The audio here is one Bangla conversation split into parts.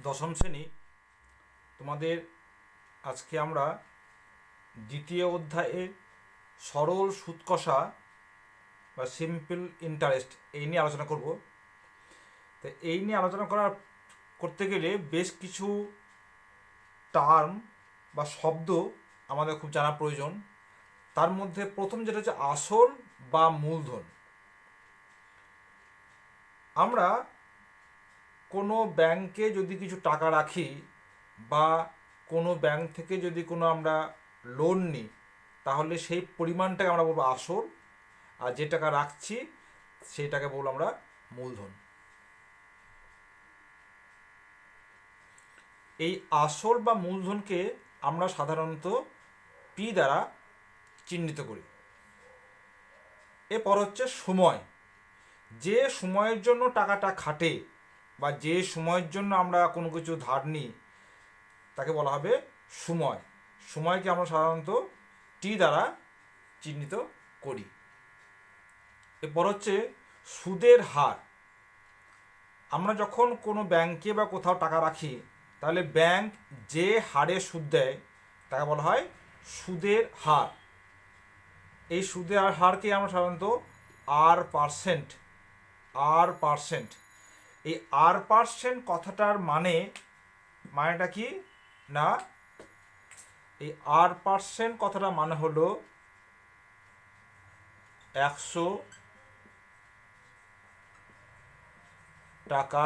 দশম শ্রেণী তোমাদের আজকে আমরা দ্বিতীয় অধ্যায়ে সরল সুদ কষা বা সিম্পল ইন্টারেস্ট এই নিয়ে আলোচনা করব। তো এই নিয়ে আলোচনা করতে গেলে বেশ কিছু টার্ম বা শব্দ আমাদের খুব জানা প্রয়োজন। তার মধ্যে প্রথম যেটা হচ্ছে আসল বা মূলধন। আমরা কোনো ব্যাংকে যদি কিছু টাকা রাখি বা কোনো ব্যাংক থেকে যদি কোনো আমরা লোন নিই, তাহলে সেই পরিমাণটাকে আমরা বলবো আসল, আর যে টাকা রাখছি সেইটাকে বলবো আমরা মূলধন। এই আসল বা মূলধনকে আমরা সাধারণত পি দ্বারা চিহ্নিত করি। এরপর হচ্ছে সময়। যে সময়ের জন্য টাকাটা খাটে বা যে সময়ের জন্য আমরা কোনো কিছু ধার নিই তাকে বলা হবে সময়। সময়কে আমরা সাধারণত টি দ্বারা চিহ্নিত করি। এরপর হচ্ছে সুদের হার। আমরা যখন কোনো ব্যাংকে বা কোথাও টাকা রাখি, তাহলে ব্যাংক যে হারে সুদ দেয় তাকে বলা হয় সুদের হার। এই সুদের হারকে আমরা সাধারণত R%, এই R% কথাটার মানেটা কি না, এই R% কথাটার মানে হলো 100 টাকা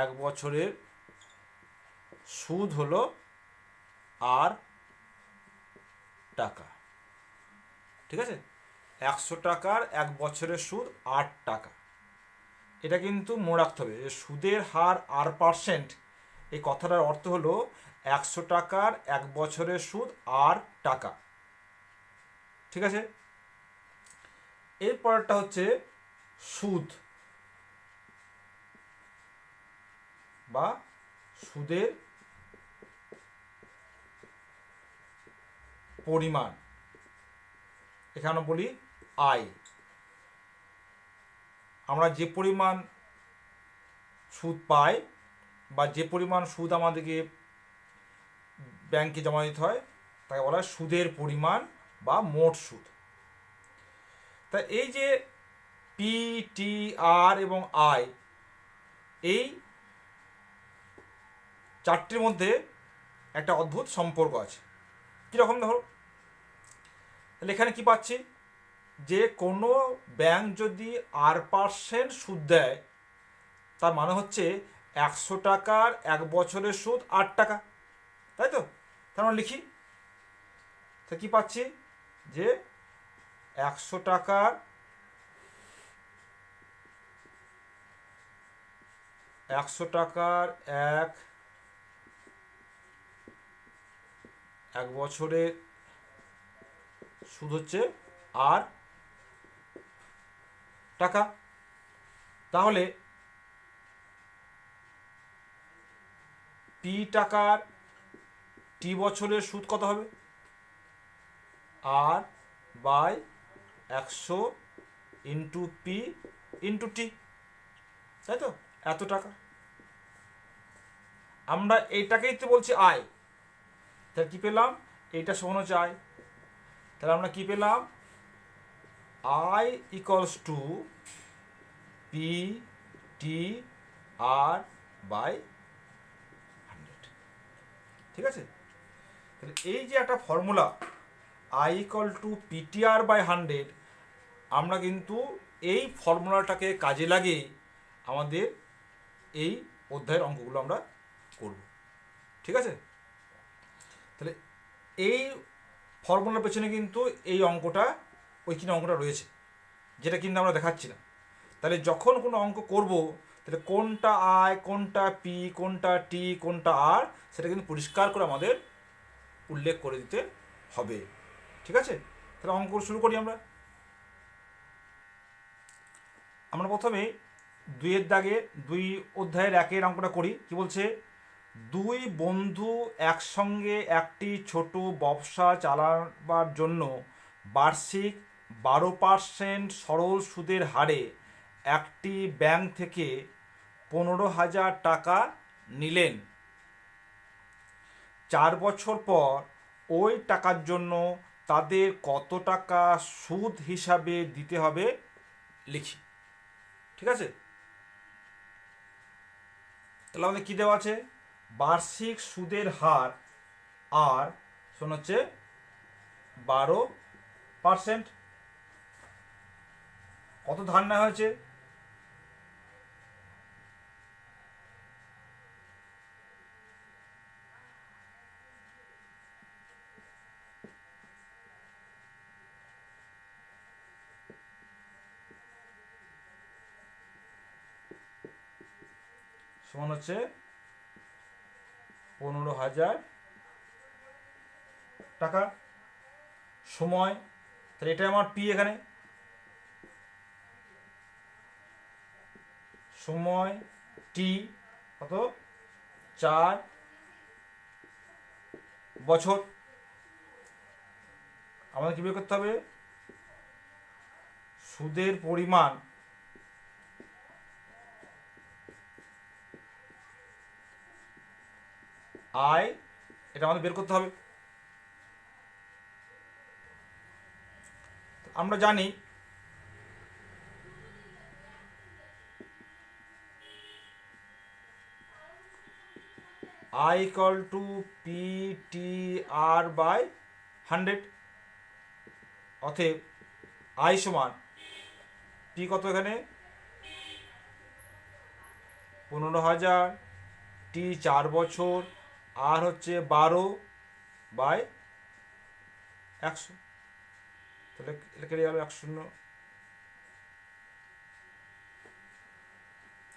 এক বছরের সুদ হলো R টাকা। ঠিক আছে, 100 টাকার এক বছরের সুদ 8 টাকা। এটা কিন্তু মনে রাখতে হবে যে সুদের হার R%, এই কথাটার অর্থ হলো 100 টাকার এক বছরের সুদ R টাকা। ঠিক আছে, এরপরটা হচ্ছে সুদ বা সুদের পরিমাণ, এখানে বলি আয়। আমরা যে পরিমাণ সুদ পাই বা যে পরিমাণ সুদ আমাদেরকে ব্যাংকে জমা দিতে হয় তাকে বলা হয় সুদের পরিমাণ বা মোট সুদ। তা এই যে পি, টি, আর এবং আই, এই চারটির মধ্যে একটা অদ্ভুত সম্পর্ক আছে। কীরকম ধরো, তাহলে এখানে কি পাচ্ছি যে কোনো ব্যাংক যদি R% সুদ দেয়, তার মানে হচ্ছে 100 টাকার এক বছরের সুদ 8 টাকা, তাই তো? তার মানে লিখি, তা কি পাচ্ছি যে 100 টাকার এক বছরের সুদ হচ্ছে আর টাকা। তাহলে পি টাকার টি বছরের সুদ কত হবে? আর by 100 into P into T, তাই তো? এত টাকা। আমরা এইটাকেই তো বলছি আয়। তাহলে কি পেলাম? এইটা সমান হচ্ছে আয়। তাহলে আমরা কি পেলাম? I equals to P T R by 100। ঠিক আছে, তাহলে এই যে একটা formula I equal to PTR by 100, আমরা কিন্তু এই ফর্মুলাটাকে কাজে লাগিয়ে আমাদের এই অধ্যায়ের অঙ্কগুলো আমরা করব। ঠিক আছে, তাহলে এই ফর্মুলার পেছনে কিন্তু এই অঙ্কটা, ওইখানে অঙ্কটা রয়েছে, যেটা কিন্তু আমরা দেখাচ্ছি না। তাহলে যখন কোনো অঙ্ক করব, তাহলে কোনটা আই, কোনটা পি, কোনটা টি, কোনটা আর, সেটা কিন্তু পরিষ্কার করে আমাদের উল্লেখ করে দিতে হবে। ঠিক আছে, তাহলে অঙ্ক শুরু করি। আমরা প্রথমে 2-এর দাগে 2 অধ্যায়ের 1-এর অঙ্কটা করি। কি বলছে? দুই বন্ধু একসঙ্গে একটি ছোট ব্যবসা চালাবার জন্য বার্ষিক 12% সরল সুদের হারে একটি ব্যাংক থেকে 15,000 টাকা নিলেন। 4 বছর পর ওই টাকার জন্য তাদের কত টাকা সুদ হিসাবে দিতে হবে লিখি। ঠিক আছে, তাহলে আমাদের কী দেওয়া আছে? বার্ষিক সুদের হার আর হচ্ছে 12%। কত ধার নেওয়া হয়েছে? সমান হচ্ছে 15,000 টাকা। সময়, তাহলে এটাই আমার পি। এখানে সময় টি কত? 4 বছর। আমাদের কী বের করতে হবে? সুদের পরিমাণ আয়, এটা আমাদের বের করতে হবে। আমরা জানি I equal to PTR/100। অতএব I সমান P কত? এখানে 15,000, T 4 বছর, আর হচ্ছে 12/100। তাহলে কেটে গেল 100।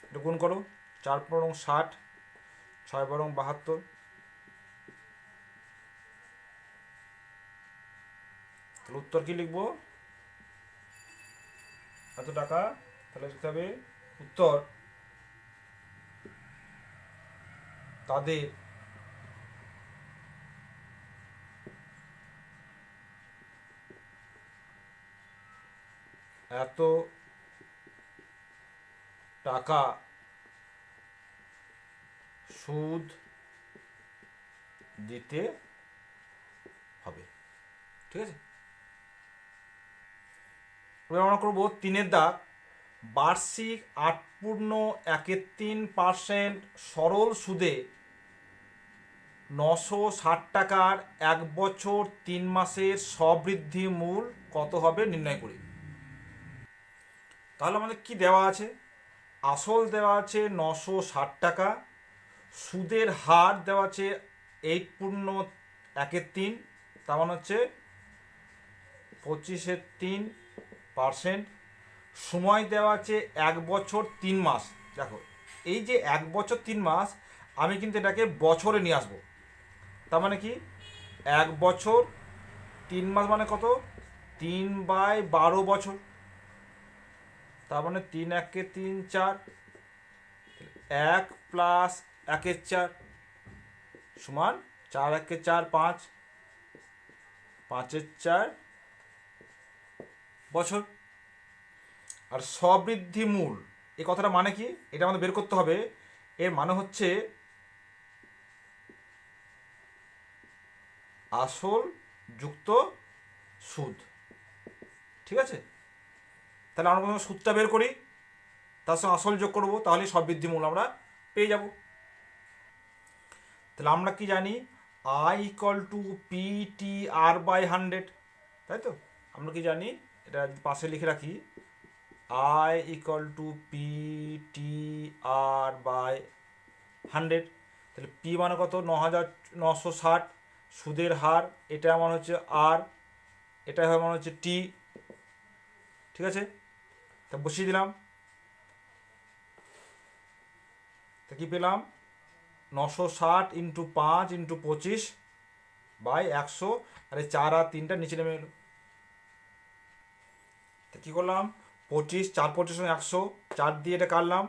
এটা গুণ করো, 4 পরং 60, 6 বরং 72। তাহলে উত্তর কি লিখবো? এত টাকা। তাহলে লিখতে হবে উত্তর তাদের এত টাকা সুদ দিতে হবে। ঠিক আছে, এবার আমরা করবো 3 দাগ। বার্ষিক 8.13% সরল সুদে 960 টাকার 1 বছর 3 মাসের সবৃদ্ধি মূল কত হবে নির্ণয় করি। তাহলে আমাদের কি দেওয়া আছে? আসল দেওয়া আছে 960 টাকা, সুদের হার দেওয়া আছে 8.13, তার মানে হচ্ছে 25.3%। সময় দেওয়া আছে 1 বছর 3 মাস। দেখো, এই যে 1 বছর 3 মাস, আমি কিন্তু এটাকে বছরে নিয়ে আসবো। তার মানে কি? 1 বছর 3 মাস মানে কত? 3/12 বছর। তার মানে 3 1 3 4, 1 প্লাস 1 4 সমান 4 1 4 5, 5 4 বছর। আর সবৃদ্ধি মূল এই কথাটা মানে কি? এটা আমাদের বের করতে হবে। এর মানে হচ্ছে আসল যুক্ত সুদ। ঠিক আছে, তাহলে আমরা প্রথমে সুদটা বের করি, তার সঙ্গে আসল যোগ করবো, তাহলে সবৃদ্ধি মূল আমরা পেয়ে যাব। তাহলে আমরা কি জানি? I equal to PTR/100, তাই তো? আমরা কি জানি? এটা পাশে লিখে রাখি, I equal to PTR/100। তাহলে P মানে কত? 9,960। সুদের হার এটা মানে হচ্ছে R, এটা মানে হচ্ছে T। ঠিক আছে, তা বসিয়ে দিলাম। তা কি পেলাম? 960 × 5 × 25/100, আর এই 4 আর 3টা নিচে নেমে এলো। তা কী করলাম? 25, 4 25 100, 4 দিয়ে এটা কাটলাম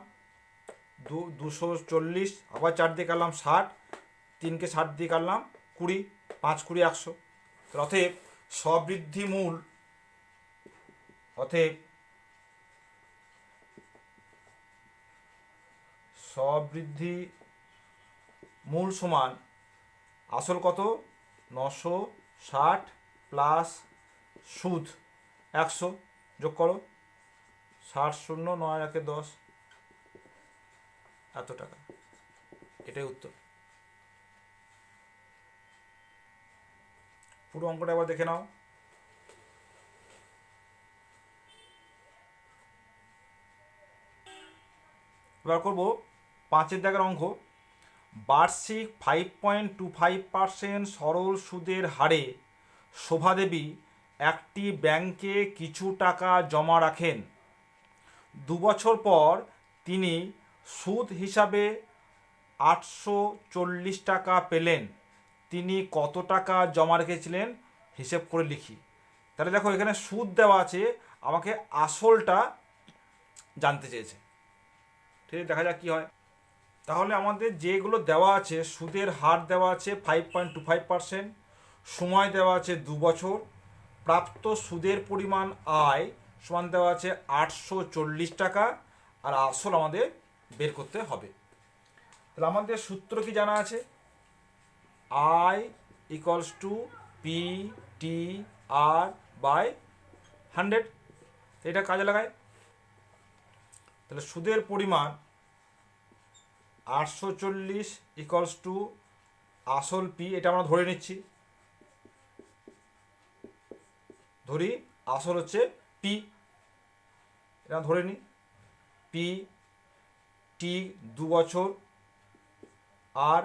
240, আবার 4 দিয়ে কাটলাম 60, 3কে 60 দিয়ে কাটলাম 20, 5 20 100। অতএব সবৃদ্ধি মূল, অতএব সবৃদ্ধি মূল সমান আসল কত 960 প্লাস সুদ 100, যোগ করো 60 শূন্য 9 1 10, এত টাকা। এটাই উত্তর। পুরো অঙ্কটা একবার দেখে নাও। এবার করবো 5 দাগের অঙ্ক। বার্ষিক 5.25% সরল সুদের হারে শোভাদেবী একটি ব্যাংকে কিছু টাকা জমা রাখেন। 2 বছর পর তিনি সুদ হিসাবে 840 টাকা পেলেন। তিনি কত টাকা জমা রেখেছিলেন হিসেব করে লিখি। তাহলে দেখো এখানে সুদ দেওয়া আছে, আমাকে আসলটা জানতে চেয়েছে। ঠিক আছে, দেখা যাক কী হয়। তাহলে আমাদের যেগুলো দেওয়া আছে, সুদের হার দেওয়া আছে 5.25%, সময় দেওয়া আছে 2 বছর, প্রাপ্ত সুদের পরিমাণ আয় সমান দেওয়া আছে 840 টাকা, আর আসল আমাদের বের করতে হবে। তাহলে আমাদের সূত্র কি জানা আছে, I equals to P T R by 100। এটা কাজে লাগায়। তাহলে সুদের পরিমাণ 840 ইকুয়ালস টু আসল পি, এটা আমরা ধরে নিচ্ছি, ধরি আসল হচ্ছে পি, এটা ধরে নিই পি, টি 2 বছর, আর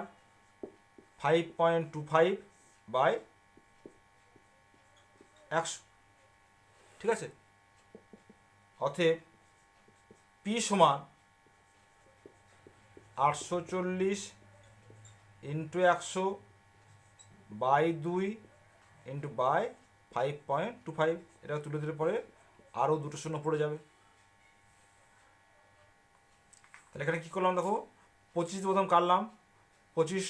5.25 বাই 100। ঠিক আছে, অতএব পি সমান 840 ইন্টু 100 বাই 2 ইন্টু বাই 5.25। এটা তুলে দিলে পরে আরও 2 শূন্য পড়ে যাবে। তাহলে এখানে কী করলাম দেখো, 25 প্রথম কাটলাম, 25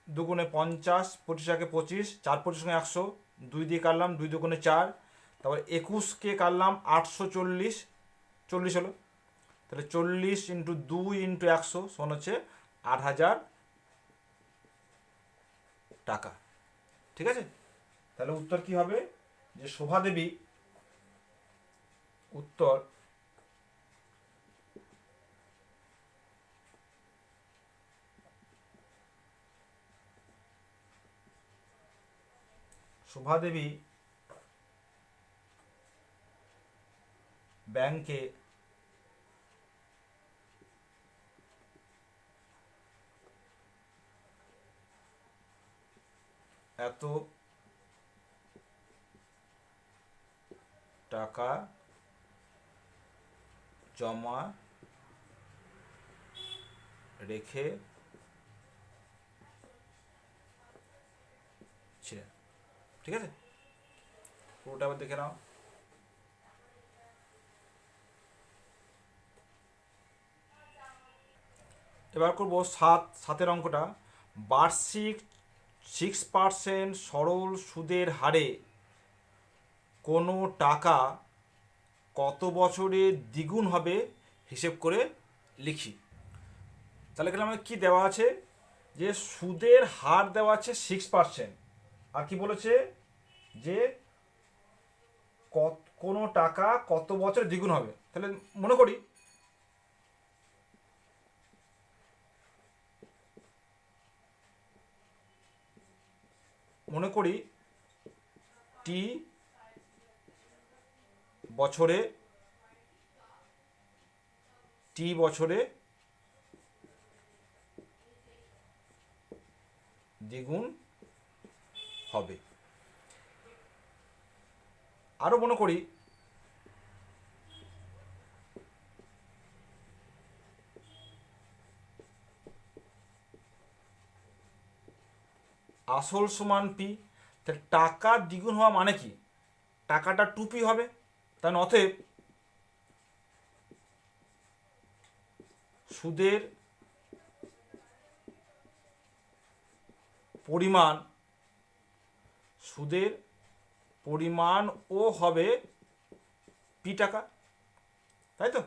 দুগুণে 50, 25 একে 25, 4 25 100, 2 দিয়ে কাটলাম, 2 দুগুণে 4, তারপর 21কে কাটলাম 840, 40 হলো। তাহলে 40 ইন্টু 2 ইন্টু 100 সমান হচ্ছে 8000 টাকা। ঠিক আছে, তাহলে উত্তর কি হবে, যে শোভাদেবী উত্তর শোভাদেবী ব্যাংকে এত টাকা জমা রেখে ছিলেন। ঠিক আছে, পুরোটা আবার দেখে নাও। এবার করবো 7-7 অঙ্কটা। বার্ষিক 6% সরল সুদের হারে কোনো টাকা কত বছরে দ্বিগুণ হবে হিসেব করে লিখি। তাহলে এখানে আমাদের কী দেওয়া আছে, যে সুদের হার দেওয়া আছে 6%, আর কি বলেছে যে কোনো টাকা কত বছর দ্বিগুণ হবে। তাহলে মনে করি টি বছরে দ্বিগুণ হবে। আরো মনে করি আসল সমান পি। তাহলে টাকা দ্বিগুণ হওয়া মানে কি, টাকাটা 2p হবে। তাই অতএব সুদের পরিমাণ ও হবে p টাকা, তাই তো?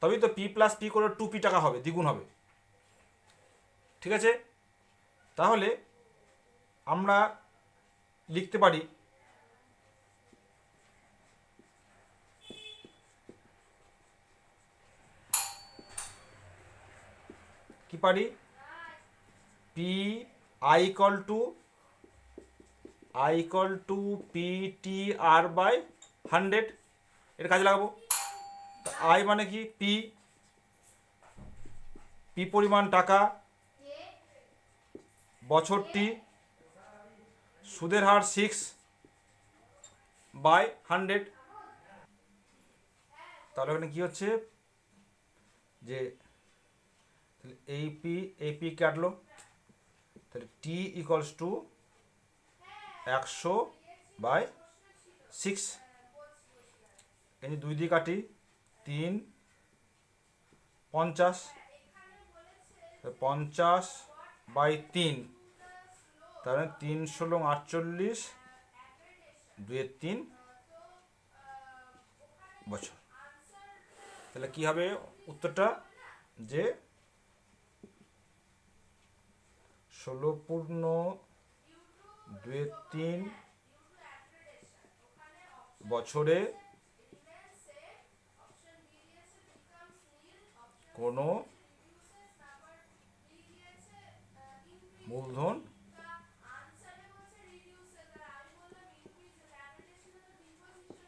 তবেই তো p প্লাস p করে 2p টাকা হবে, দ্বিগুণ হবে। ঠিক আছে? তাহলে আমরা লিখতে পারি কি পারি, P I equal to P T R by 100, এটা কাজে লাগাবো। আই মানে কি, পি পরিমাণ টাকা, বছরটি, সুদের হার 6/100। তাহলে এখানে কি হচ্ছে যে এই পি কাটলো, তাহলে টি ইকুয়ালস টু 100/6। এই যে 2 দিয়ে কাটি 3 50, 50/3, তাহলে 3 ষোলো 48, 2-3 বছর। তাহলে কি হবে উত্তরটা, যে 16+2-3 বছরে কোনো মূলধন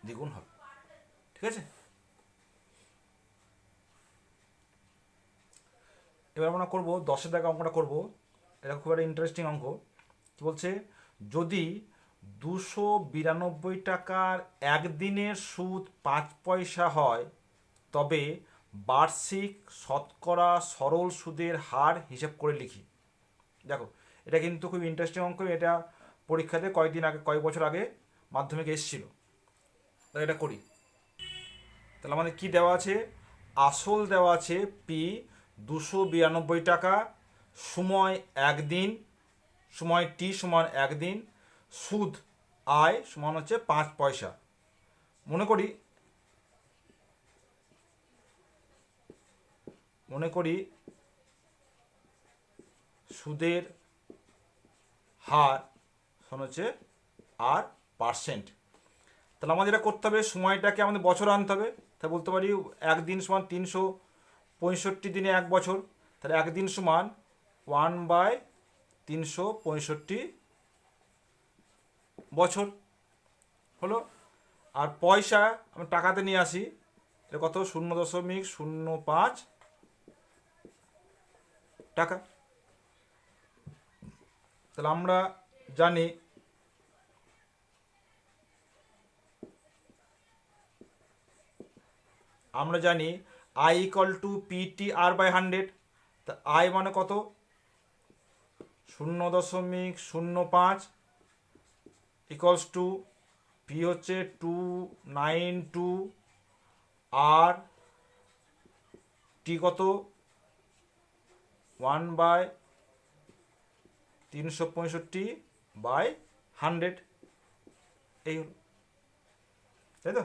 দ্বিগুণ হবে। ঠিক আছে? এবার আমরা করবো 10-এর দাগে অঙ্কটা করবো। এটা খুব একটা ইন্টারেস্টিং অঙ্ক। কি বলছে, যদি 292 টাকার একদিনের সুদ 5 পয়সা হয়, তবে বার্ষিক শতকরা সরল সুদের হার হিসেব করে লিখি। দেখো, এটা কিন্তু খুব ইন্টারেস্টিং অঙ্ক। এটা পরীক্ষাতে কয়েক বছর আগে মাধ্যমিকে এসেছিল। তাই এটা করি। তাহলে আমাদের কি দেওয়া আছে, আসল দেওয়া আছে পি 292 টাকা, সময় 1 দিন, সময় টি সমান 1 দিন, সুদ আয় সমান হচ্ছে 5 পয়সা। মনে করি সুদের হার সমান হচ্ছে R%। তাহলে আমাদের এটা করতে হবে, সময়টাকে আমাদের বছর আনতে হবে। তাই বলতে পারি 1 দিন সমান 365 দিনে 1 বছর। তাহলে 1 দিন সমান 1/365 বছর হলো। আর পয়সা আমি টাকাতে নিয়ে আসি, এটা কত, 0.05 টাকা। তাহলে আমরা জানি I equal to P T R by 100। তা আই মানে কত, 0.05 ইকুয়ালস টু পি হচ্ছে 292, আর টি কত 1/365/100, এই হল। তাই তো?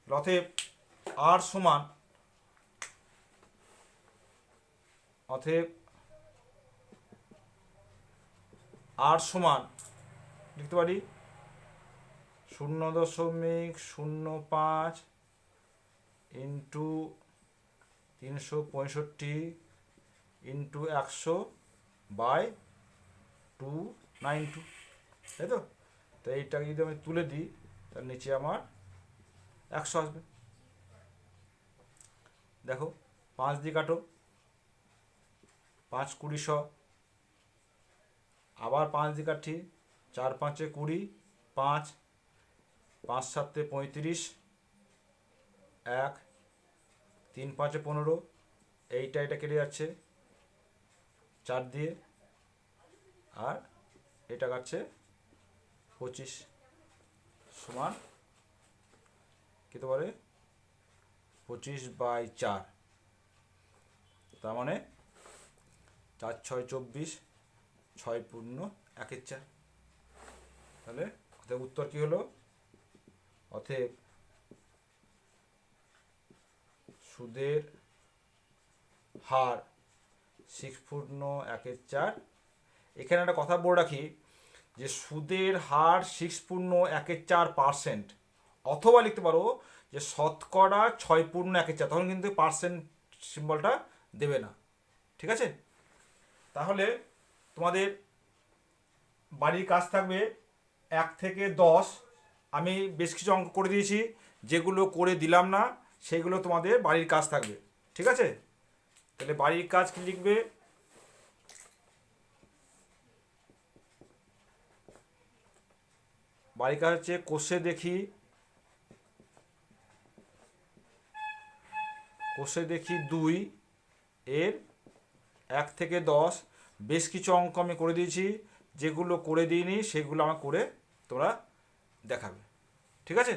অতএব আর সমান, লিখতে পারি 0.05 ইন্টু 365 ইন্টু 100/292। তাই তো? তো এইটাকে যদি আমি তুলে দিই, তার নিচে আমার 100 আসবে। দেখো, 5 দিয়ে কাটো, 5 20 100, আবার 5 দিয়ে কাটি, 4 5 20, 5 5 7 35, 1 3 5 15, এটা কেটে যাচ্ছে 4 দিয়ে, আর এটা কাটছে 25, সমান কত পারে 25/4। তার মানে 4 6 24, 6 পূর্ণ 1 4। তাহলে উত্তর কি হলো, অতএব সুদের হার 6/1 এখানে একটা কথা বলে রাখি যে সুদের হার 6/1 অথবা লিখতে পারো যে শতকরা 6/1, তখন কিন্তু পার্সেন্ট সিম্বলটা দেবে না। ঠিক আছে, তাহলে তোমাদের বাড়ির কাজ থাকবে 1 থেকে 10। আমি বেশ কিছু অঙ্ক করে দিয়েছি, যেগুলো করে দিলাম না সেগুলো তোমাদের বাড়ির কাজ থাকবে। ঠিক আছে, তাহলে বাড়ির কাজ কি লিখবে? বাড়ির কাজ হচ্ছে কোষে দেখি 2 এর 1 থেকে 10। বেশ কিছু অঙ্ক আমি করে দিয়েছি, যেগুলো করে দিইনি সেগুলো আমার করে তোমরা দেখাবে। ঠিক আছে।